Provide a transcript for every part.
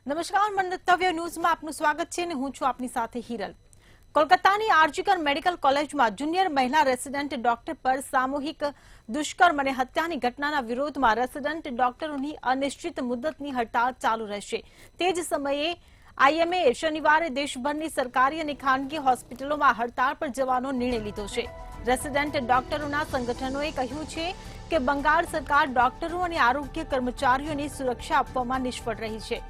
નમસ્કાર, મંતવ્ય ન્યૂઝમાં આપનું સ્વાગત છે અને હું છું આપની સાથે હિરલ। કોલકાતાની આરજીકર મેડિકલ કોલેજમાં જુનિયર મહિલા રેસિડેન્ટ ડોક્ટર પર સામૂહિક દુષ્કર્મ અને હત્યાની ઘટનાના વિરોધમાં રેસિડેન્ટ ડોક્ટરોની અનિશ્ચિત મુદ્દતની હડતાળ ચાલુ રહેશે। તે જ સમયે આઈએમએ શનિવારે દેશભરની સરકારી અને ખાનગી હોસ્પિટલોમાં હડતાળ પર જવાનો નિર્ણય લીધો છે। રેસિડેન્ટ ડોક્ટરોના સંગઠનોએ કહ્યું છે કે બંગાળ સરકાર ડોક્ટરો અને આરોગ્ય કર્મચારીઓની સુરક્ષા આપવામાં નિષ્ફળ રહી છે।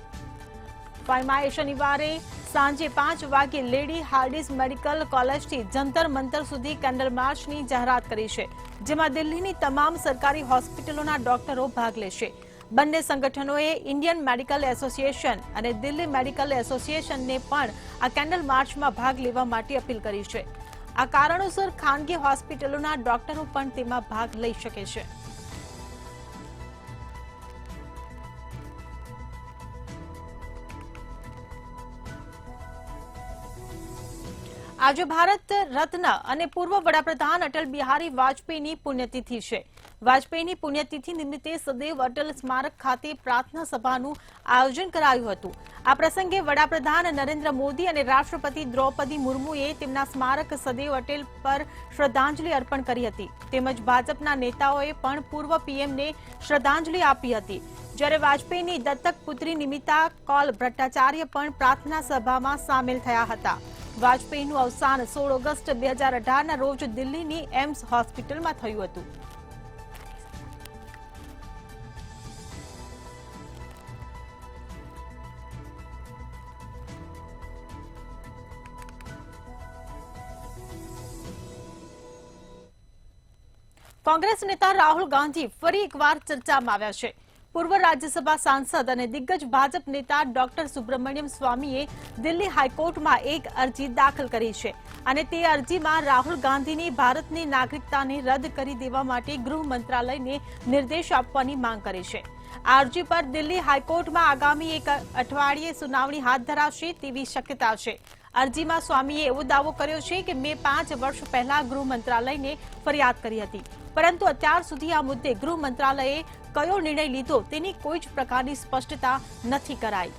ફાઇમાએ શનિવારે સાંજે 5 વાગે લેડી હાર્ડિસ મેડિકલ કોલેજથી જંતર મંતર સુધી કેન્ડલ માર્ચની જાહેરાત કરી છે, જેમાં દિલ્હીની તમામ સરકારી હોસ્પિટલોના ડોક્ટરો ભાગ લેશે। બંને સંગઠનોએ ઇન્ડિયન મેડિકલ એસોસિએશન અને દિલ્હી મેડિકલ એસોસિએશનને પણ આ કેન્ડલ માર્ચમાં ભાગ લેવા માટે અપીલ કરી છે। આ કારણોસર ખાનગી હોસ્પિટલોના ડોક્ટરો પણ તેમાં ભાગ લઈ શકે છે। આજે ભારત રત્ન અને પૂર્વ વડાપ્રધાન અટલ બિહારી વાજપેયીની પુણ્યતિથિ છે। વાજપેયીની પુણ્યતિથિ નિમિત્તે સદૈવ અટલ સ્મારક ખાતે પ્રાર્થના સભાનું આયોજન કરાયું હતું। આ પ્રસંગે વડાપ્રધાન નરેન્દ્ર મોદી અને રાષ્ટ્રપતિ દ્રૌપદી મુર્મુએ તેમના સ્મારક સદૈવ અટલ પર શ્રદ્ધાંજલિ અર્પણ કરી હતી, તેમજ ભાજપના નેતાઓએ પણ પૂર્વ પીએમને શ્રદ્ધાંજલિ આપી હતી। જ્યારે વાજપેયીની દત્તક પુત્રી નિમિતા કૌલ ભટ્ટાચાર્ય પણ પ્રાર્થના સભામાં સામેલ થયા હતા। વાજપેયીનું અવસાન 16 ઓગસ્ટ 2018ના રોજ દિલ્હીની એમ્સ હોસ્પિટલમાં થયું હતું। કોંગ્રેસ નેતા રાહુલ ગાંધી ફરી એકવાર ચર્ચામાં આવ્યા છે। પૂર્વ રાજ્યસભા સાંસદ અને દિગ્ગજ ભાજપ નેતા ડોક્ટર સુબ્રમણ્યમ સ્વામીએ દિલ્હી હાઈકોર્ટમાં એક અરજી દાખલ કરી છે અને તે અરજીમાં રાહુલ ગાંધીની ભારતની નાગરિકતાને રદ કરી દેવા માટે ગૃહ મંત્રાલયને નિર્દેશ આપવાની માંગ કરી છે। આ અરજી પર દિલ્હી હાઈકોર્ટમાં આગામી એક અઠવાડિયે સુનાવણી હાથ ધરાશે તેવી શક્યતા છે। અરજીમાં સ્વામીએ એવો દાવો કર્યો છે કે મેં 5 વર્ષ પહેલા ગૃહ મંત્રાલયને ફરિયાદ કરી હતી, પરંતુ અત્યાર સુધી આ મુદ્દે ગૃહ મંત્રાલયે કયો નિર્ણય લીધો તેની કોઈ જ પ્રકારની સ્પષ્ટતા નથી કરાઈ।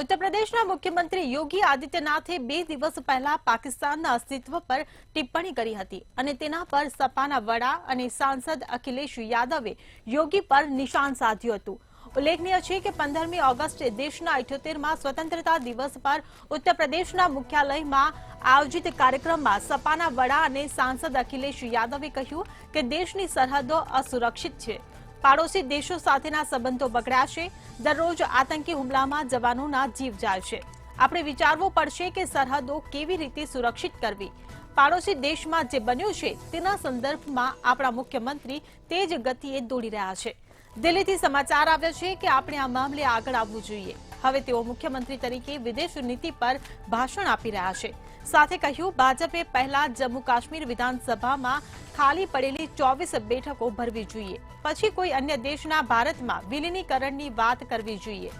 ઉત્તર પ્રદેશના મુખ્યમંત્રી યોગી આદિત્યનાથે 2 દિવસ પહેલા પાકિસ્તાનના અસ્તિત્વ પર ટિપ્પણી કરી હતી અને તેના પર સપાના વડા અને સાંસદ અખિલેશ યાદવે યોગી પર નિશાન સાધ્યું હતું। ઉલ્લેખનીય છે કે 15મી ઓગસ્ટે દેશના 78મા સ્વતંત્રતા દિવસ પર ઉત્તર પ્રદેશના મુખ્યાલયમાં આયોજિત કાર્યક્રમમાં સપાના વડા અને સાંસદ અખિલેશ યાદવે કહ્યું કે દેશની સરહદો અસુરક્ષિત છે, પાડોશી દેશો સાથેના સંબંધો બગડ્યા છે, દરરોજ આતંકી હુમલામાં જવાનોના જીવ જાય છે। આપણે વિચારવું પડશે કે સરહદો કેવી રીતે સુરક્ષિત કરવી। પાડોશી દેશમાં જે બન્યું છે તેના સંદર્ભમાં આપણા મુખ્યમંત્રી તેજ ગતિએ દોડી રહ્યા છે। દિલ્હીથી સમાચાર આવ્યા છે કે આપણે આ મામલે આગળ આવવું જોઈએ। હવે તેઓ મુખ્યમંત્રી તરીકે વિદેશ નીતિ પર ભાષણ આપી રહ્યા છે। સાથે કહ્યું, ભાજપે પહેલા જમ્મુ કાશ્મીર વિધાનસભામાં ખાલી પડેલી 24 બેઠકો ભરવી જોઈએ, પછી કોઈ અન્ય દેશના ભારતમાં વિલીનીકરણની વાત કરવી જોઈએ।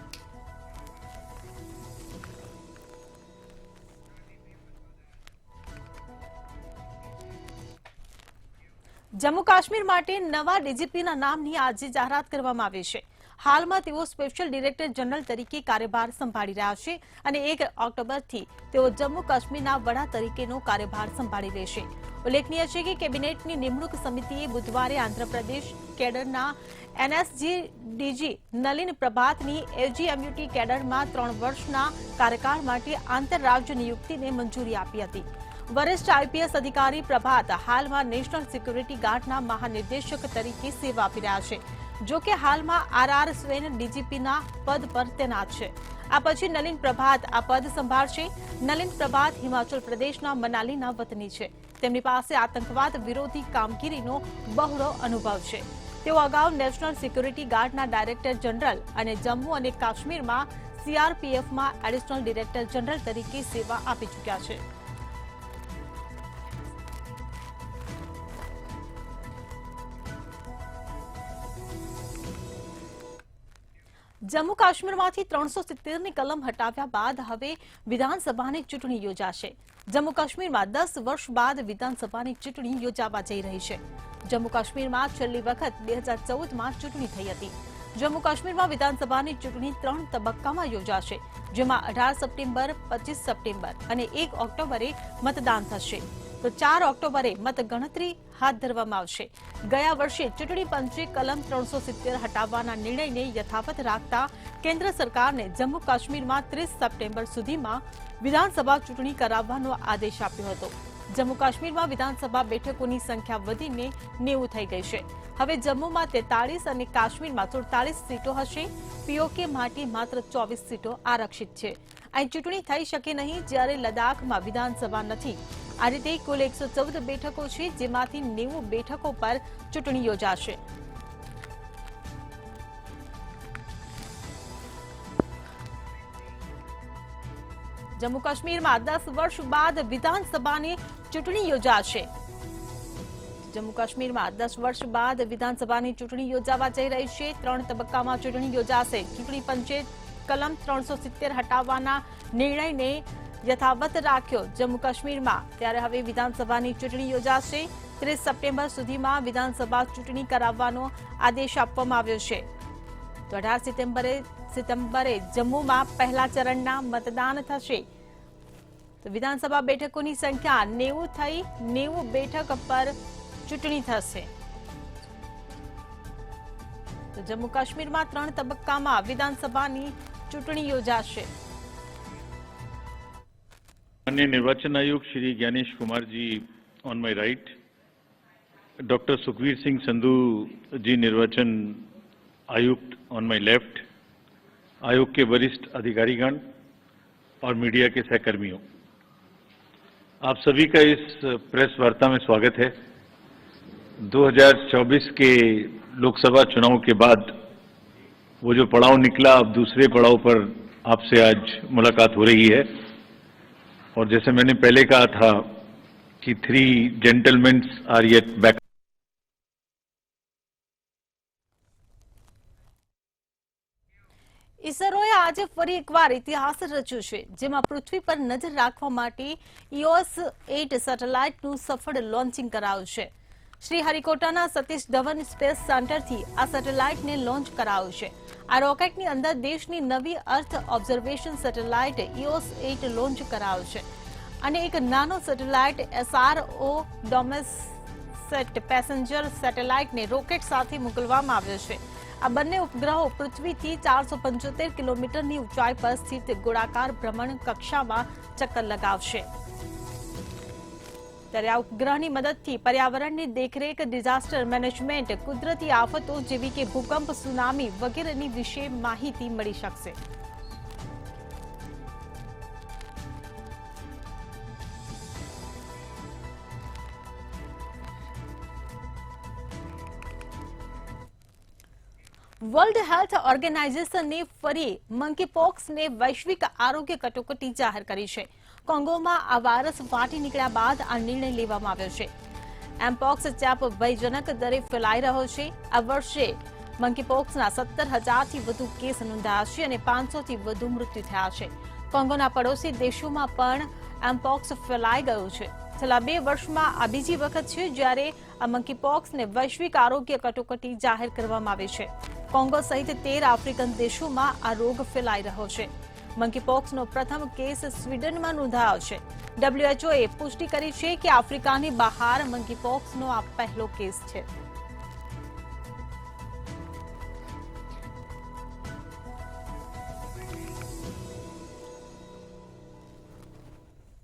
જમ્મુ કાશ્મીર માટે નવા ડીજીપીના નામની આજે જાહેરાત કરવામાં આવી છે। હાલમાં તેઓ સ્પેશિયલ ડિરેક્ટર જનરલ તરીકે કાર્યભાર સંભાળી રહ્યા છે અને 1 ઓક્ટોબરથી તેઓ જમ્મુ કાશ્મીરના વડા તરીકેનો કાર્યભાર સંભાળી લેશે। ઉલ્લેખનીય છે કે કેબિનેટની નિમણૂક સમિતિએ બુધવારે આંધ્રપ્રદેશ કેડરના એનએસજી ડીજી નલિન પ્રભાતની એજીએમયુટી કેડરમાં 3 વર્ષના કાર્યકાળ માટે આંતરરાજ્ય નિયુક્તિને મંજૂરી આપી હતી। વરિષ્ઠ આઈપીએસ અધિકારી પ્રભાત હાલમાં નેશનલ સિક્યુરિટી ગાર્ડના મહાનિર્દેશક તરીકે સેવા આપી રહ્યા છે, જો કે હાલમાં આરઆર સ્વેન ડીજીપીના પદ પર તૈનાત છે। આ પછી નલિન પ્રભાત આ પદ સંભાળશે। નલિન પ્રભાત હિમાચલ પ્રદેશના મનાલીના વતની છે। તેમની પાસે આતંકવાદ વિરોધી કામગીરીનો બહોળો અનુભવ છે। તેઓ અગાઉ નેશનલ સિક્યુરિટી ગાર્ડના ડાયરેક્ટર જનરલ અને જમ્મુ અને કાશ્મીરમાં સીઆરપીએફમાં એડિશનલ ડિરેક્ટર જનરલ તરીકે સેવા આપી ચૂક્યા છે। જમ્મુ કાશ્મીરમાંથી 370ની કલમ હટાવ્યા બાદ હવે વિધાનસભાની ચૂંટણી યોજાશે. જમ્મુ કાશ્મીરમાં 10 વર્ષ બાદ વિધાનસભાની ચૂંટણી યોજાવા જઈ રહી છે. જમ્મુ કાશ્મીરમાં છેલ્લી વખત 2014માં ચૂંટણી થઈ હતી. જમ્મુ કાશ્મીરમાં વિધાનસભાની ચૂંટણી 3 તબક્કામાં યોજાશે, જેમાં 18 સપ્ટેમ્બર, 25 સપ્ટેમ્બર અને 1 ઓક્ટોબરે મતદાન થશે. તો 4 ઓક્ટોબરે મતગણતરી હાથ ધરવામાં આવશે. ગયા વર્ષે ચૂંટણી પંચે કલમ 370 હટાવવાના નિર્ણયને યથાવત રાખતા કેન્દ્ર સરકારને જમ્મુ કાશ્મીરમાં 30 સપ્ટેમ્બર સુધીમાં વિધાનસભા ચૂંટણી કરાવવાનો આદેશ આપ્યો હતો. જમ્મુ કાશ્મીરમાં વિધાનસભા બેઠકોની સંખ્યા વધીને 90 થઈ ગઈ છે. હવે જમ્મુમાં 43 અને કાશ્મીરમાં 47 સીટો હશે. પીઓકે માટે માત્ર 24 સીટો આરક્ષિત છે. અહીં ચૂંટણી થઈ શકે નહીં, જ્યારે લદ્દાખમાં વિધાનસભા નથી. આ રીતે કુલ 114 બેઠકો છે, જેમાંથી 90 બેઠકો પર ચૂંટણી યોજાશે. જમ્મુ કાશ્મીરમાં 10 વર્ષ બાદ વિધાનસભાની ચૂંટણી યોજાશે. જમ્મુ કાશ્મીરમાં 10 વર્ષ બાદ વિધાનસભાની ચૂંટણી યોજાવા જઈ રહી છે. 3 તબક્કામાં ચૂંટણી યોજાશે. ચૂંટણી પંચે કલમ 370 હટાવવાના નિર્ણયને યથાવત રાખ્યો જમ્મુ કાશ્મીરમાં. ત્યારે હવે વિધાનસભાની ચૂંટણી યોજાશે. 30 સપ્ટેમ્બર સુધીમાં વિધાનસભા ચૂંટણી કરાવવાનો આદેશ આપવામાં આવ્યો છે. તો 18 સપ્ટેમ્બરે જમ્મુમાં પહેલા ચરણના મતદાન થશે. તો વિધાનસભા બેઠકોની સંખ્યા 90 થઈ 90 બેઠક પર ચૂંટણી થશે. તો જમ્મુ કાશ્મીરમાં 3 તબક્કામાં વિધાનસભાની ચૂંટણી યોજાશે. माननीय निर्वाचन आयुक्त Shri Gyanesh Kumar ji on my right, doctor Sukhbir Singh Sandhu ji निर्वाचन आयुक्त ऑन माय लेफ्ट, आयोग के वरिष्ठ अधिकारीगण और मीडिया के सहकर्मियों, आप सभी का इस प्रेस वार्ता में स्वागत है. 2024 के लोकसभा चुनाव के बाद वो जो पड़ाव निकला, अब दूसरे पड़ाव पर आपसे आज मुलाकात हो रही है. और जैसे मैंने पहले कहा था कि 3 जेंटलमैन आर येट बैक. ઈસરોએ આજે ફરી એકવાર ઇતિહાસ રચ્યો છે, જેમાં પૃથ્વી પર નજર રાખવા માટે EOS-8 સેટેલાઇટનું સફળ લોન્ચિંગ કરાયું છે. શ્રી હરિકોટાના સતીશ ધવન સ્પેસ સેન્ટરથી આ સેટેલાઇટને લોન્ચ કરાયું છે. આ રોકેટની અંદર દેશની નવી અર્થ ઓબ્ઝર્વેશન સેટેલાઇટ EOS-8 લોન્ચ કરાયું છે અને એક નાનો સેટેલાઇટ SRO ડોમેસેટ પેસેન્જર સેટેલાઇટને રોકેટ સાથે મોકલવામાં આવ્યો છે. આ બંને ઉપગ્રહો પૃથ્વીથી 475 કિલોમીટરની ઊંચાઈ પર સ્થિત ગોળાકાર ભ્રમણ કક્ષામાં ચક્કર લગાવશે. ત્યારે આ ઉપગ્રહની મદદથી પર્યાવરણની દેખરેખ, ડિઝાસ્ટર મેનેજમેન્ટ, કુદરતી આફતો જેવી કે ભૂકંપ, સુનામી વગેરેની વિશે માહિતી મળી શકશે. વર્લ્ડ હેલ્થ ઓર્ગેનાઇઝેશને ફરી મંકીપોક્સને વૈશ્વિક આરોગ્ય કટોકટી જાહેર કરી છે. કોંગોમાં આ વાયરસ ફાટી નીકળ્યા બાદ આ નિર્ણય લેવામાં આવ્યો છે. એમપોક્સ ચેપ ભયજનક દરે ફેલાઈ રહ્યો છે. આ વર્ષે મંકીપોક્સના 17,000થી વધુ કેસ નોંધાયા છે અને 500થી વધુ મૃત્યુ થયા છે. કોંગોના પડોશી દેશોમાં પણ એમપોક્સ ફેલાઈ ગયો છે. છેલ્લા 2 વર્ષમાં આ બીજી વખત છે જ્યારે આ મંકીપોક્સને વૈશ્વિક આરોગ્ય કટોકટી જાહેર કરવામાં આવી છે. કોંગો સહિત 13 આફ્રિકન દેશોમાં આ રોગ ફેલાઈ રહ્યો છે. મંકીપોક્સનો પ્રથમ કેસ સ્વીડનમાં નોંધાયો છે. WHOએ પુષ્ટિ કરી છે કે આફ્રિકાની બહાર મંકીપોક્સનો આ પહેલો કેસ છે.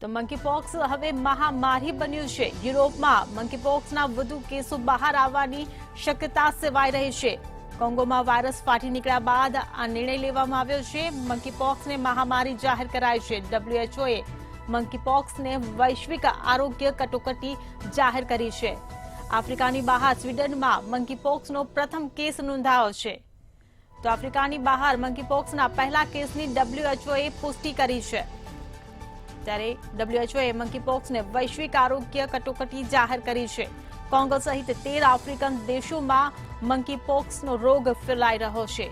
તો મંકીપોક્સ હવે મહામારી બન્યું છે. યુરોપમાં મંકીપોક્સના વધુ કેસો બહાર આવવાની શક્યતા સેવાઈ રહી છે. કોંગોમાં વાયરસ ફાટી નીકળ્યા બાદ આ નિર્ણય લેવામાં આવ્યો છે. મંકીપોક્સને મહામારી જાહેર કરાઈ છે. WHOએ મંકીપોક્સને વૈશ્વિક આરોગ્ય કટોકટી જાહેર કરી છે. આફ્રિકાની બહાર સ્વીડનમાં મંકીપોક્સનો પ્રથમ કેસ નોંધાયો છે. તો આફ્રિકાની બહાર મંકીપોક્સના પહેલા કેસની WHOએ પુષ્ટિ કરી છે. ત્યારે WHOએ મંકીપોક્સને વૈશ્વિક આરોગ્ય કટોકટી જાહેર કરી છે. કોંગો સહિત 13 આફ્રિકન દેશોમાં મંકીપોક્સનો રોગ ફેલાઈ રહ્યો છે.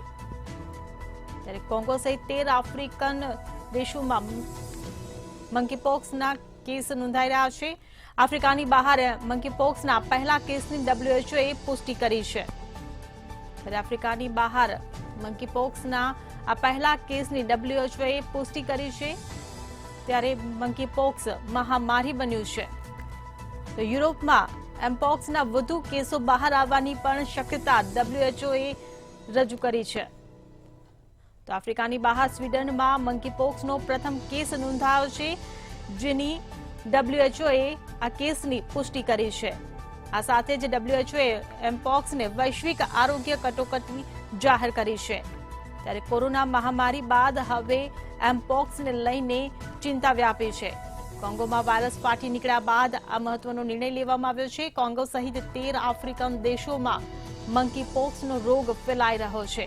ત્યારે કોંગો સહિત 13 આફ્રિકન દેશોમાં મંકીપોક્સના કેસ નોંધાઈ રહ્યા છે. આફ્રિકાની બહાર મંકીપોક્સના પહેલા કેસની WHO પુષ્ટિ કરી છે. ત્યારે આફ્રિકાની બહાર મંકીપોક્સના આ પહેલા કેસની WHO પુષ્ટિ કરી છે. ત્યારે મંકીપોક્સ મહામારી બન્યું છે. તો યુરોપમાં એમપોક્સના વધુ કેસો બહાર આવવાની પણ શક્યતા WHOએ રજૂ કરી છે. તો આફ્રિકાની બહાર સ્વીડનમાં મંકીપોક્સનો પ્રથમ કેસ નોંધાયો છે, જેની WHOએ આ કેસની પુષ્ટિ કરી છે. આ સાથે જ WHOએ એમપોક્સને વૈશ્વિક આરોગ્ય કટોકટી જાહેર કરી છે. ત્યારે કોરોના મહામારી બાદ હવે એમપોક્સને લઈને ચિંતા વ્યાપી છે. કોંગોમાં વાયરસ ફાટી નીકળ્યા બાદ આ મહત્વનો નિર્ણય લેવામાં આવ્યો છે. કોંગો સહિત 13 આફ્રિકન દેશોમાં મંકીપોક્સનો રોગ ફેલાઈ રહ્યો છે.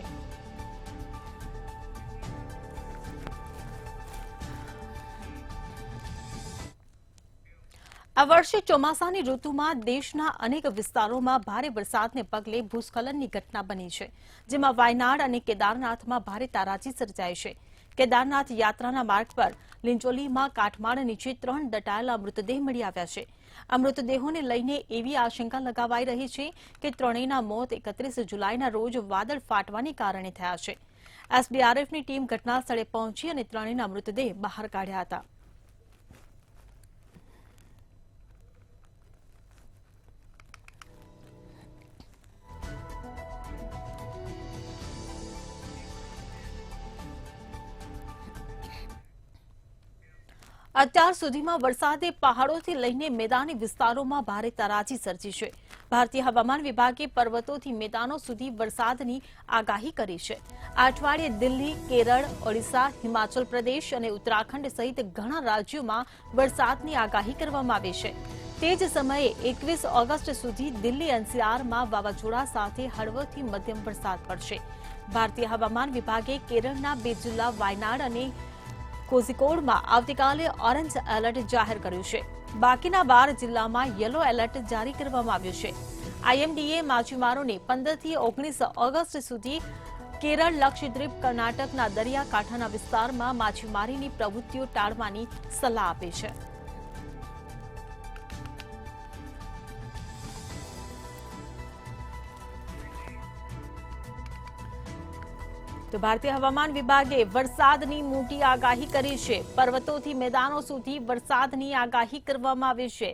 આ વર્ષે ચોમાસાની ઋતુમાં દેશના અનેક વિસ્તારોમાં ભારે વરસાદને પગલે ભૂસ્ખલનની ઘટના બની છે, જેમાં વાયનાડ અને કેદારનાથમાં ભારે તારાજી સર્જાઈ છે. કેદારનાથ યાત્રાના માર્ગ પર લિંચોલીમાં કાટમાળ નીચે 3 દટાયેલા મૃતદેહ મળી આવ્યા છે. આ મૃતદેહોને લઈને એવી આશંકા લગાવાઈ રહી છે કે ત્રણેયના મોત 31 જુલાઈના રોજ વાદળ ફાટવાને કારણે થયા છે. એસડીઆરએફની ટીમ ઘટના સ્થળે પહોંચી અને ત્રણેયના મૃતદેહ બહાર કાઢ્યા હતા. અત્યાર સુધીમાં વરસાદે પહાડોથી લઈને મેદાની વિસ્તારોમાં ભારે તારાજી સર્જી છે. ભારતીય હવામાન વિભાગે પર્વતોથી મેદાનો સુધી વરસાદની આગાહી કરી છે. આ અઠવાડિયે દિલ્હી, કેરળ, ઓડિશા, હિમાચલ પ્રદેશ અને ઉત્તરાખંડ સહિત ઘણા રાજ્યોમાં વરસાદની આગાહી કરવામાં આવી છે. તે જ સમયે 21 ઓગસ્ટ સુધી દિલ્હી એનસીઆરમાં વાવાઝોડા સાથે હળવોથી મધ્યમ વરસાદ પડશે. ભારતીય હવામાન વિભાગે કેરળના 2 જિલ્લા વાયનાડ અને કોઝિકોડમાં આવતીકાલે ઓરેન્જ એલર્ટ જાહેર કર્યું છે. બાકીના 12 જિલ્લામાં યલો એલર્ટ જારી કરવામાં આવ્યું છે. આઈએમડીએ માછીમારોને 15 થી 19 ઓગસ્ટ સુધી કેરળ, લક્ષદ્વીપ, કર્ણાટકના દરિયાકાંઠાના વિસ્તારમાં માછીમારીની પ્રવૃત્તિઓ ટાળવાની સલાહ આપી છે. તો ભારતીય હવામાન વિભાગે વરસાદની મોટી આગાહી કરી છે. પર્વતોથી મેદાનો સુધી વરસાદની આગાહી કરવામાં આવી છે.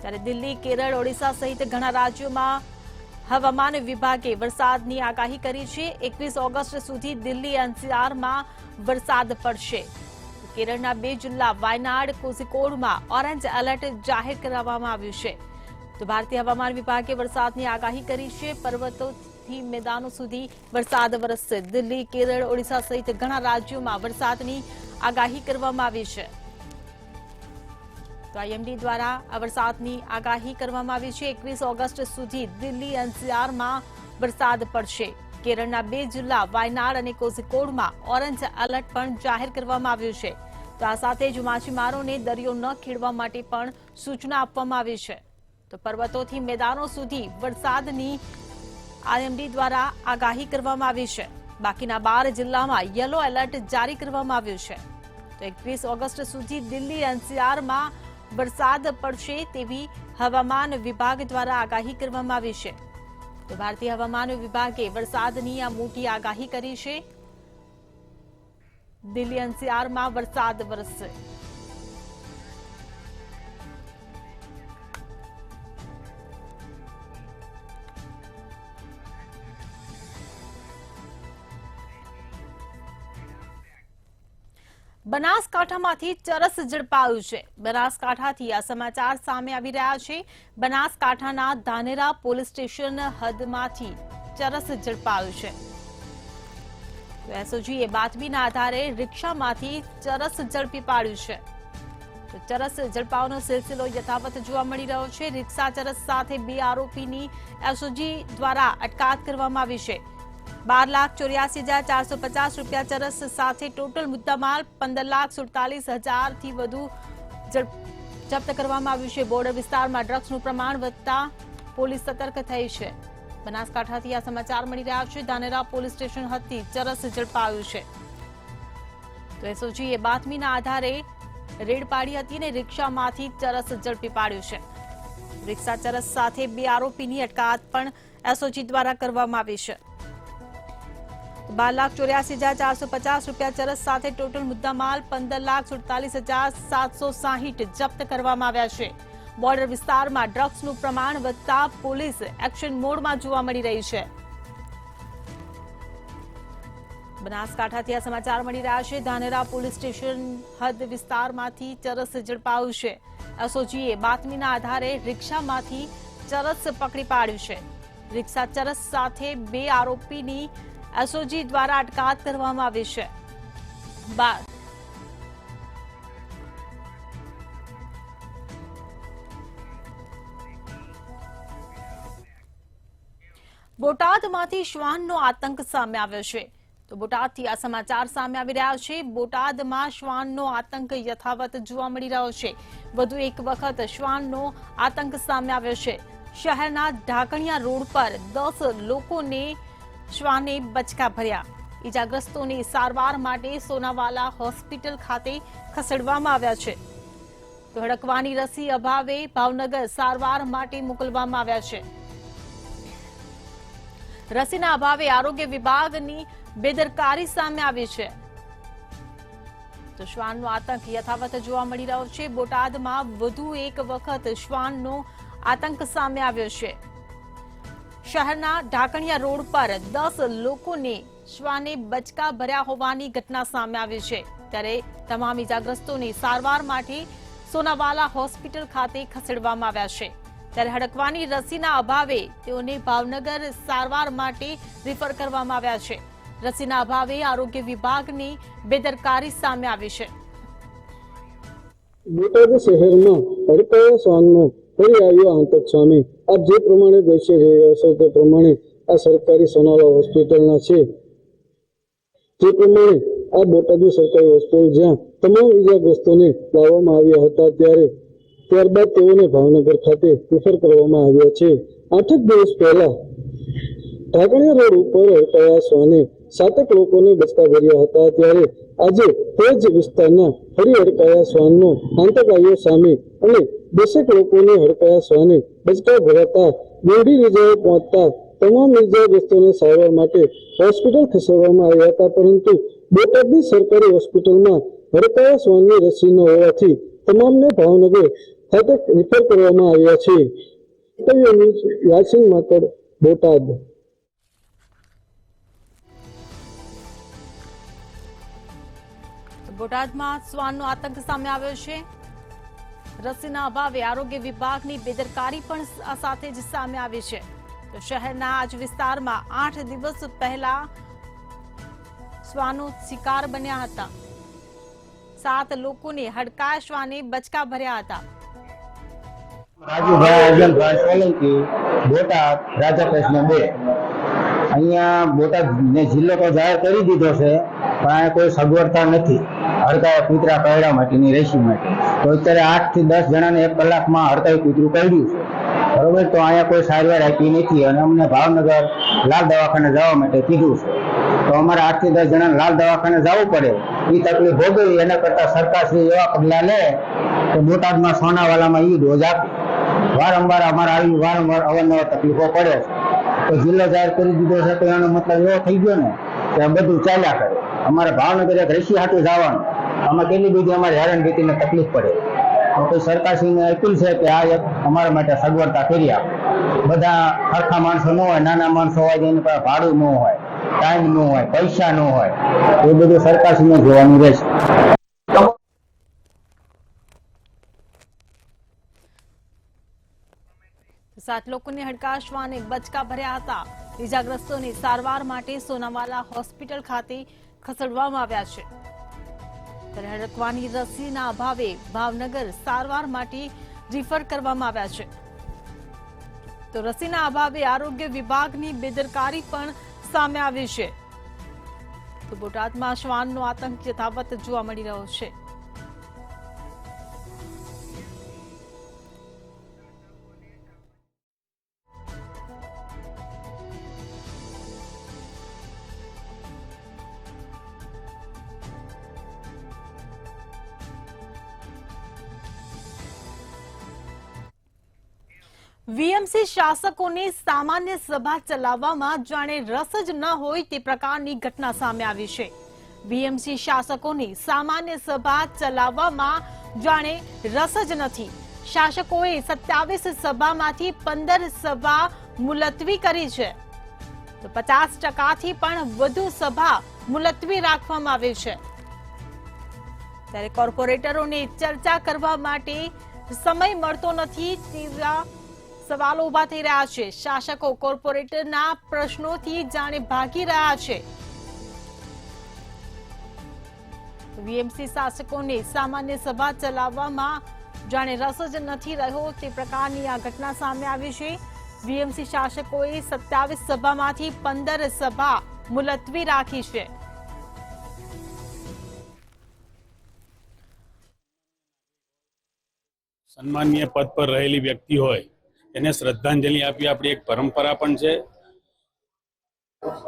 ત્યારે દિલ્હી, કેરળ, ઓડિશા સહિત ઘણા રાજ્યોમાં હવામાન વિભાગે વરસાદની આગાહી કરી છે. 21 ઓગસ્ટ સુધી દિલ્હી એનસીઆરમાં વરસાદ પડશે. કેરળના 2 જિલ્લા વાયનાડ, કોઝિકોડમાં ઓરેન્જ એલર્ટ જાહેર કરવામાં આવ્યું છે. તો ભારતીય હવામાન વિભાગે વરસાદની આગાહી કરી છે. પર્વતોથી મેદાનો સુધી વરસાદ વરસશે. દિલ્હી, કેરળ, ઓડિશા સહિત ઘણા રાજ્યોમાં વરસાદની આગાહી કરવામાં આવી છે. તો આઈએમડી દ્વારા આ વરસાદની આગાહી કરવામાં આવી છે. 21 ઓગસ્ટ સુધી દિલ્હી એનસીઆરમાં વરસાદ પડશે. કેરળના 2 જિલ્લા વાયનાડ અને કોઝિકોડમાં ઓરેન્જ એલર્ટ પણ જાહેર કરવામાં આવ્યું છે. તો આ સાથે જ માછીમારોને દરિયો ન ખેડવા માટે પણ સૂચના આપવામાં આવી છે. તો પર્વતોથી મેદાનો સુધી વરસાદની આઈએમડી દ્વારા આગાહી કરવામાં આવી છે. બાકીના 12 જિલ્લામાં યલો એલર્ટ જારી કરવામાં આવ્યું છે. તો 21 ઓગસ્ટ સુધી દિલ્હી એનસીઆરમાં વરસાદ પડશે તેવી હવામાન વિભાગ દ્વારા આગાહી કરવામાં આવી છે. તો ભારતીય હવામાન વિભાગે વરસાદની આ મોટી આગાહી કરી છે. દિલ્હી એનસીઆરમાં વરસાદ વરસશે. બનાસકાંઠામાંથી ચરસ ઝડપાયું છે. બનાસકાંઠાથી આ સમાચાર સામે આવી રહ્યા છે. બનાસકાંઠાના ધાનેરા પોલીસ સ્ટેશન હદમાંથી ચરસ ઝડપાયું છે. એસઓજીએ બાતમીના આધારે રિક્ષામાંથી ચરસ ઝડપી પાડ્યું છે. તો ચરસ ઝડપાવાનો સિલસિલો યથાવત જોવા મળી રહ્યો છે. રિક્ષા ચરસ સાથે 2 આરોપીની એસઓજી દ્વારા અટકાયત કરવામાં આવી છે. 12,84,450 રૂપિયા ચરસ સાથે ટોટલ મુદ્દામાલ 15,47,000 થી વધુ જપ્ત કરવામાં આવ્યું છે. બોર્ડર વિસ્તારમાં ડ્રગ્સનું પ્રમાણ વધતા પોલીસ સતર્ક થઈ છે. બનાસકાંઠાથી આ સમાચાર મળી રહ્યા છે. ધાનેરા પોલીસ સ્ટેશન હદથી ચરસ ઝડપાયું છે. તો એસઓજીએ બાતમીના આધારે રેડ પાડી હતી અને રિક્ષામાંથી ચરસ ઝડપી પાડ્યું છે. રિક્ષા ચરસ સાથે 2 આરોપીની અટકાયત પણ એસઓજી દ્વારા કરવામાં આવી છે. 12,84,450 રૂપિયા ચરસ સાથે ટોટલ મુદ્દામાલ 15,47,760 જપ્ત કરવામાં આવ્યા છે. બોર્ડર વિસ્તારમાં ડ્રગ્સનું પ્રમાણ વધતા પોલીસ એક્શન મોડમાં જોવા મળી રહી છે. બનાસકાંઠાથી આ સમાચાર મળી રહ્યા છે. ધાનેરા પોલીસ સ્ટેશન હદ વિસ્તારમાંથી ચરસ ઝડપાયું છે. એસઓજીએ બાતમીના આધારે રિક્ષામાંથી ચરસ પકડી પાડ્યું છે. રિક્ષા ચરસ સાથે 2 આરોપીની એસઓજી દ્વારા અટકાયત કરવામાં આવી છે. બોટાદમાંથી શ્વાનનો આતંક સામે આવ્યો છે. તો બોટાદથી આ સમાચાર સામે આવી રહ્યા છે. બોટાદમાં શ્વાનનો આતંક યથાવત જોવા મળી રહ્યો છે. વધુ એક વખત શ્વાનનો આતંક સામે આવ્યો છે. શહેરના ઢાકણિયા રોડ પર 10 લોકોને શ્વાને બચકા ભર્યા. ઈજાગ્રસ્તોને સારવાર માટે સોનાવાલા હોસ્પિટલ ખાતે ખસેડવામાં આવ્યા છે. તો હડકવાની રસી અભાવે ભાવનગર સારવાર માટે મોકલવામાં આવ્યા છે. રસીના અભાવે આરોગ્ય વિભાગની બેદરકારી સામે આવી છે. તો શ્વાનનો આતંક યથાવત જોવા મળી રહ્યો છે. બોટાદમાં વધુ એક વખત શ્વાનનો આતંક સામે આવ્યો છે. શહેરના ઢાકણિયા રોડ પર 10 લોકોને શ્વાને બચકા ભર્યા હોવાની ઘટના સામે આવી છે. ત્યારે તમામ ઈજાગ્રસ્તોને સારવાર માટે સોનાવાલા હોસ્પિટલ ખાતે ખસેડવામાં આવ્યા છે. ત્યારે હડકવાની રસીના અભાવે તેઓને ભાવનગર સારવાર માટે રિફર કરવામાં આવ્યા છે. રસીના અભાવે આરોગ્ય વિભાગની બેદરકારી સામે આવી છે. બોટાદ શહેરમાં હડકાયા શ્વાનનો ફરી આવ્યો આતંક સામે. આપ જે પ્રમાણે દર્શી રહ્યા છો તે પ્રમાણે આ સરકારી સોનાવાલા હોસ્પિટલના છે. જે પ્રમાણે આ બોટાદની સરકારી હોસ્પિટલ જ્યાં તમામ ઈજાગ્રસ્તોને લાવવામાં આવ્યા હતા ત્યારબાદ તેઓને ભાવનગર ખાતે રિફર કરવામાં આવ્યા છે. 8 દિવસ પહેલા ઢાકણિયા રોડ ઉપર હડકાયા શ્વાને 7 લોકોને બચકા ભર્યા હતા. ત્યારે આજે તે જ વિસ્તારના ફરી હડકાયા શ્વાનનો આતંક આવ્યો સામે અને 10 લોકોને હડકાયા શ્વાને બચકા ભરાતા ગંભીર ઇજાઓ પહોંચતા તમામ ઇજાગ્રસ્તોને સારવાર માટે હોસ્પિટલ ખસેડવામાં આવ્યા હતા. પરંતુ બોટાદની સરકારી હોસ્પિટલમાં હડકાયા શ્વાનની રસી ન હોવાથી તમામને ભાવનગર ખાતે રિફર કરવામાં આવ્યા છે. યાસીન માતડ, બોટાદ. બોટાદમાં શ્વાનનો આતંક સામે આવ્યો છે. રસીના અભાવે આરોગ્ય વિભાગની બેદરકારી પણ આ સાથે જ સામે આવી છે. તો શહેરના આજ વિસ્તારમાં 8 દિવસ પહેલા શ્વાનો શિકાર બન્યા હતા. 7 લોકોને હડકાયા શ્વાને બચકા ભર્યા હતા. રાજુભાઈ અર્જનભાઈ સોલંકી, બોટાદ, રાજાકૃષ્ણ 2. અહીંયા બોટાદ ને જિલ્લો તો જાહેર કરી દીધો છે, પણ અહીંયા કોઈ સગવડતા નથી હડકાયા કૂતરા કરડવા માટેની રસી માટે. તો અત્યારે 8 થી 10 જણાને 1 કલાકમાં હડકાયું કૂતરું કરડ્યું છે, બરોબર. તો અહીંયા કોઈ સારવાર આપી નથી અને અમને ભાવનગર લાલ દવાખાને જવા માટે કીધું છે. તો અમારે 8 થી 10 જણાને લાલ દવાખાને જવું પડે, એ તકલીફ ભોગવી. એના કરતા સરકારશ્રી એવા પગલા લે તો બોટાદમાં સોનાવાલામાં એ ડોઝ આપે. વારંવાર અમારે આવી અવારનવાર તકલીફો પડે છે. તો જિલ્લો જાહેર કરી દીધો છે તો એનો મતલબ એવો થઈ ગયો ને કે બધું ચાલ્યા કરે. અમારે ભાવનગર એક રસી હાટું જવાનું, આમાં કેટલી બધી અમારી હેરાનગતિને તકલીફ પડે. તો કોઈ સરકારશ્રીને અપીલ છે કે આ એક અમારા માટે સગવડતા કરી આપે. બધા સરખા માણસો ન હોય, નાના માણસો હોય, એની પાસે ભાડું ન હોય, ટાઈમ ન હોય, પૈસા ન હોય, એ બધું સરકારશ્રીને જોવાનું રહેશે. 7 લોકોને હડકાયા શ્વાને બચકા ભર્યા હતા. ઈજાગ્રસ્તોને સારવાર માટે સોનાવાલા હોસ્પિટલ ખાતે ખસેડવામાં આવ્યા છે. ત્યારે હડકવાની રસીના અભાવે ભાવનગર સારવાર માટે રિફર કરવામાં આવ્યા છે. તો રસીના અભાવે આરોગ્ય વિભાગની બેદરકારી પણ સામે આવી છે. તો બોટાદમાં શ્વાનનો આતંક યથાવત જોવા મળી રહ્યો છે. વીએમસી શાસકોની સામાન્ય સભા ચલાવવામાં જાણે રસ જ ન હોય તે પ્રકારની ઘટના સામે આવી છે. વીએમસી શાસકોની સામાન્ય સભા ચલાવવામાં જાણે રસ જ નથી. શાસકોએ 27 સભામાંથી 15 સભા મુલતવી કરી છે, તો 50%થી પણ વધુ સભા મુલતવી રાખવામાં આવી છે. ત્યારે કોર્પોરેટરોને ચર્ચા કરવા માટે સમય મળતો નથી તેવા સવાલો ઉભા થઈ રહ્યા છે. શાસકો કોર્પોરેટરના પ્રશ્નોથી જાણે ભાગી રહ્યા છે. વીએમસી શાસકોને સામાન્ય સભા ચલાવવામાં જાણે રસ જ નથી રહ્યો તે પ્રકારની આ ઘટના સામે આવી છે. વીએમસી શાસકોએ 27 સભામાંથી 15 સભા મુલતવી રાખી છે. સન્માનીય પદ પર રહેલી વ્યક્તિ હોય એને શ્રદ્ધાંજલિ આપી આપણી એક પરંપરા પણ છે.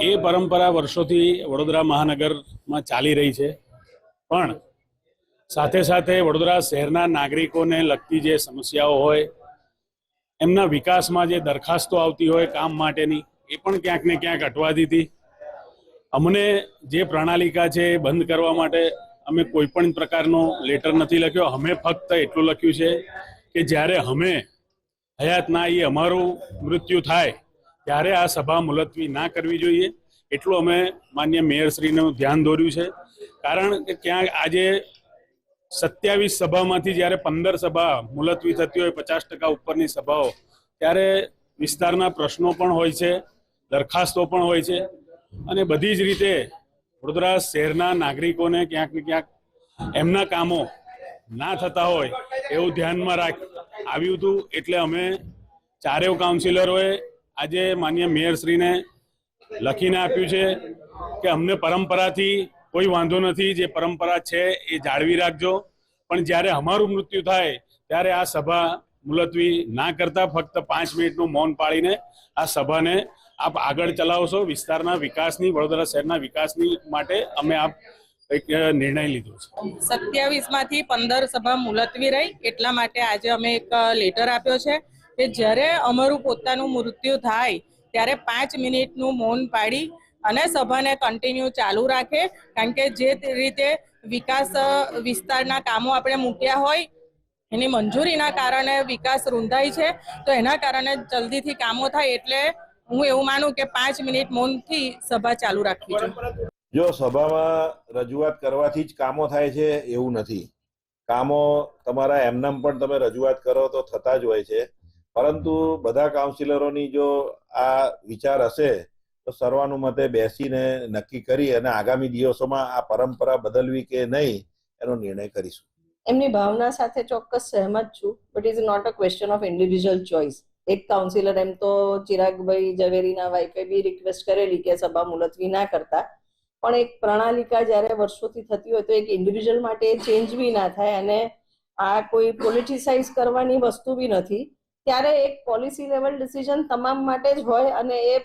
એ પરંપરા વર્ષોથી વડોદરા મહાનગરમાં ચાલી રહી છે. પણ સાથે સાથે વડોદરા શહેરના નાગરિકોને લગતી જે સમસ્યાઓ હોય, એમના વિકાસમાં જે દરખાસ્તો આવતી હોય કામ માટેની, એ પણ ક્યાંક ને ક્યાંક અટવાતી હતી. અમને જે પ્રણાલિકા છે એ બંધ કરવા માટે અમે કોઈ પણ પ્રકારનો લેટર નથી લખ્યો. અમે ફક્ત એટલું લખ્યું છે કે જ્યારે અમે હયાત ના આવીએ, અમારું મૃત્યુ થાય ત્યારે આ સભા મુલતવી ના કરવી જોઈએ. એટલું અમે માન્ય મેયરશ્રીનું ધ્યાન દોર્યું છે. કારણ કે ક્યાંક આજે 27 સભામાંથી જ્યારે 15 સભા મુલતવી થતી હોય, 50% ઉપરની સભાઓ, ત્યારે વિસ્તારના પ્રશ્નો પણ હોય છે, દરખાસ્તો પણ હોય છે, અને બધી જ રીતે વડોદરા શહેરના નાગરિકોને ક્યાંક ને ક્યાંક એમના કામો ના થતા હોય એવું ધ્યાનમાં આવ્યું હતું. એટલે અમે ચારેય કાઉન્સિલરોએ આજે માન્ય મેયરશ્રીને લખીને આપ્યું છે કે અમને પરંપરાથી કોઈ વાંધો નથી, જે પરંપરા છે એ જાળવી રાખજો, પણ જ્યારે અમારું મૃત્યુ થાય ત્યારે આ સભા મુલતવી ના કરતા ફક્ત 5 મિનિટનું મૌન પાળીને આ સભાને આપ આગળ ચલાવશો. વિસ્તારના વિકાસની, વડોદરા શહેરના વિકાસની માટે અમે આપ એક નિર્ણય લીધો છે. 27માંથી 15 સભા મુલતવી રહી, એટલા માટે આજે અમે એક લેટર આપ્યો છે કે જ્યારે અમારું પોતાનું મૃત્યુ થાય ત્યારે 5 મિનિટનું મૌન પાડી અને સભાને કન્ટિન્યુ ચાલુ રાખે. કારણ કે જે રીતે વિકાસ વિસ્તારના કામો આપણે મૂક્યા હોય એની મંજૂરીના કારણે વિકાસ રૂંધાય છે, તો એના કારણે જલ્દીથી કામો થાય. એટલે હું એવું માનું કે 5 મિનિટ મૌનથી સભા ચાલુ રાખવી જોઈએ. જો સભામાં રજૂઆત કરવાથી જ કામો થાય છે એવું નથી. કામો તમારા એમનામ પણ તમે રજૂઆત કરો તો થતા જ હોય છે, પરંતુ બધા કાઉન્સિલરોની જો આ વિચાર હશે તો સર્વાનુમતે બેસીને નક્કી કરી અને આગામી દિવસોમાં આ પરંપરા બદલવી કે નહીં એનો નિર્ણય કરીશું. એમની ભાવના સાથે ચોક્કસ સહેમત છું, but is not a question of individual choice. એક કાઉન્સિલર, એમ તો ચિરાગભાઈ ઝવેરીના વાઇફે બી રિક્વેસ્ટ કરેલી કે સભા મુલતવી ના કરતા, પણ એક પ્રણાલિકા જ્યારે વર્ષોથી થતી હોય તો એક ઇન્ડિવિજ્યુઅલ માટે ચેન્જ બી ના થાય અને આ કોઈ પોલિટિસાઇઝ કરવાની વસ્તુ બી નથી. ત્યારે એક પોલિસી લેવલ ડિસિઝન તમામ માટે જ હોય અને એ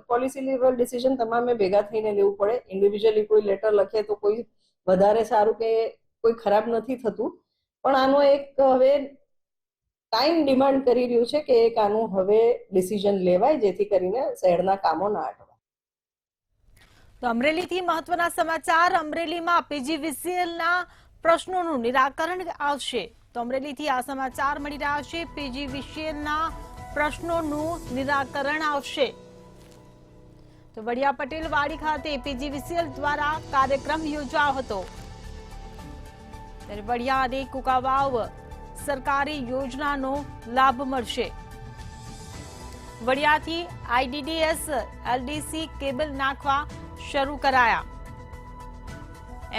પોલિસી લેવલ ડિસિઝન તમામે ભેગા થઈને લેવું પડે. ઇન્ડિવિજ્યુઅલી કોઈ લેટર લખે તો કોઈ વધારે સારું કે કોઈ ખરાબ નથી થતું, પણ આનો એક હવે ટાઈમ ડિમાન્ડ કરી રહ્યું છે કે એક આનું હવે ડિસિઝન લેવાય જેથી કરીને શહેરના કામો ના અટવાય. તો અમરેલીથી મહત્વના સમાચાર. અમરેલીમાં પીજીવીસીએલના પ્રશ્નોનું નિરાકરણ આવશે. તો અમરેલીથી આ સમાચાર મળી રહ્યા છે. પીજીવીસીએલના પ્રશ્નોનું નિરાકરણ આવશે. તો વડિયા પટેલ વાડી ખાતે પીજીવીસીએલ દ્વારા કાર્યક્રમ યોજાયો હતો. ત્યારે વડિયા અને કુકાવાવ સરકારી યોજનાનો લાભ મળશે. વડિયાથી આઈડીડીએસ એલડીસી કેબલ નાખવા શરૂ કરાયા.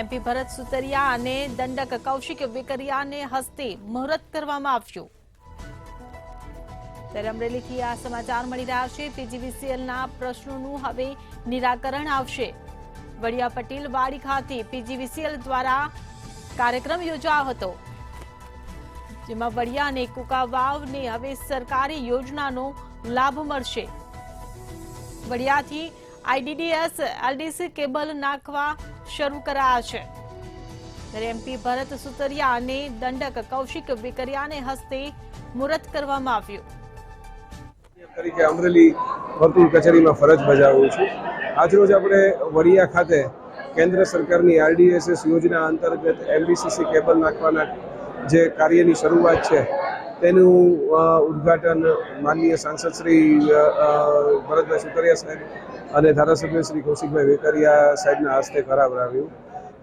એમપી ભરત સુતરિયા અને દંડક કૌશિક વેકરિયાને હસ્તે મુહૂર્ત કરવામાં આવ્યું. ત્યારે અમરેલીથી આ સમાચાર મળી રહ્યા છે. પીજીવીસીએલના પ્રશ્નોનું હવે નિરાકરણ આવશે. વડિયા પટેલ વાડી ખાતે પીજીવીસીએલ દ્વારા કાર્યક્રમ યોજાયો હતો, જેમાં વડિયા અને કુકાવાવને હવે સરકારી યોજનાનો લાભ મળશે. વડિયાથી આઈડીડીએસ એલડીસી કેબલ નાખવા શરૂ કરાયા છે. ત્યારે એમપી ભરત સુતરિયા અને દંડક કૌશિક વેકરિયાને હસ્તે મુહૂર્ત કરવામાં આવ્યું. તરીકે અમરેલી વર્તુળ કચેરીમાં ફરજ બજાવું છું. આજરોજ આપણે વડિયા ખાતે કેન્દ્ર સરકારની RDSS યોજના અંતર્ગત MVCC કેબલ નાખવાના જે કાર્યની શરૂઆત છે તેનું ઉદ્ઘાટન માનનીય સાંસદ શ્રી ભરતભાઈ સુતરિયા સાહેબ અને ધારાસભ્ય શ્રી કૌશિકભાઈ વેકરિયા સાહેબના હસ્તે કરાવરાવ્યું.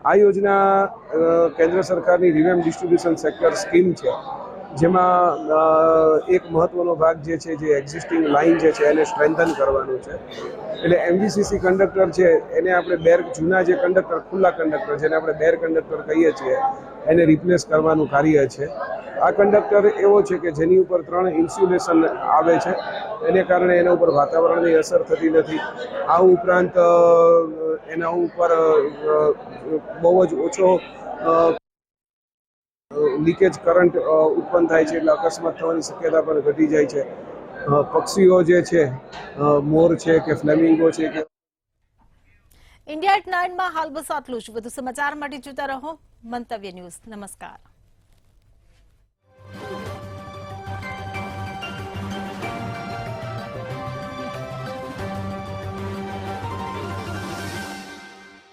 આ યોજના કેન્દ્ર સરકારની રિવેમ ડિસ્ટ્રીબ્યુશન સેક્ટર સ્કીમ છે, જેમાં એક મહત્વનો ભાગ જે છે જે એક્ઝિસ્ટિંગ લાઇન જે છે એને સ્ટ્રેન્થન કરવાનું છે. એટલે MVCC કંડક્ટર છે એને આપણે જૂના જે કંડક્ટર ખુલ્લા કંડક્ટર જેને આપણે બેર કંડક્ટર કહીએ છીએ એને રિપ્લેસ કરવાનું કાર્ય છે. આ કંડક્ટર એવો છે કે જેની ઉપર 3 ઇન્સ્યુલેશન આવે છે, એને કારણે એના ઉપર વાતાવરણની અસર થતી નથી. આ ઉપરાંત એના ઉપર બહુ જ ઓછો લીકેજ કરંટ ઉત્પન્ન થાય છે, એટલે અકસ્માત થવાની શક્યતા પણ ઘટી જાય છે. પક્ષીઓ જે છે, મોર છે કે ફ્લેમિંગો છે કે ઇન્ડિયા એટ 9 માં હાલ બસ આટલું જ. વધુ સમાચાર માટે જોતા રહો મંતવ્ય ન્યૂઝ. નમસ્કાર.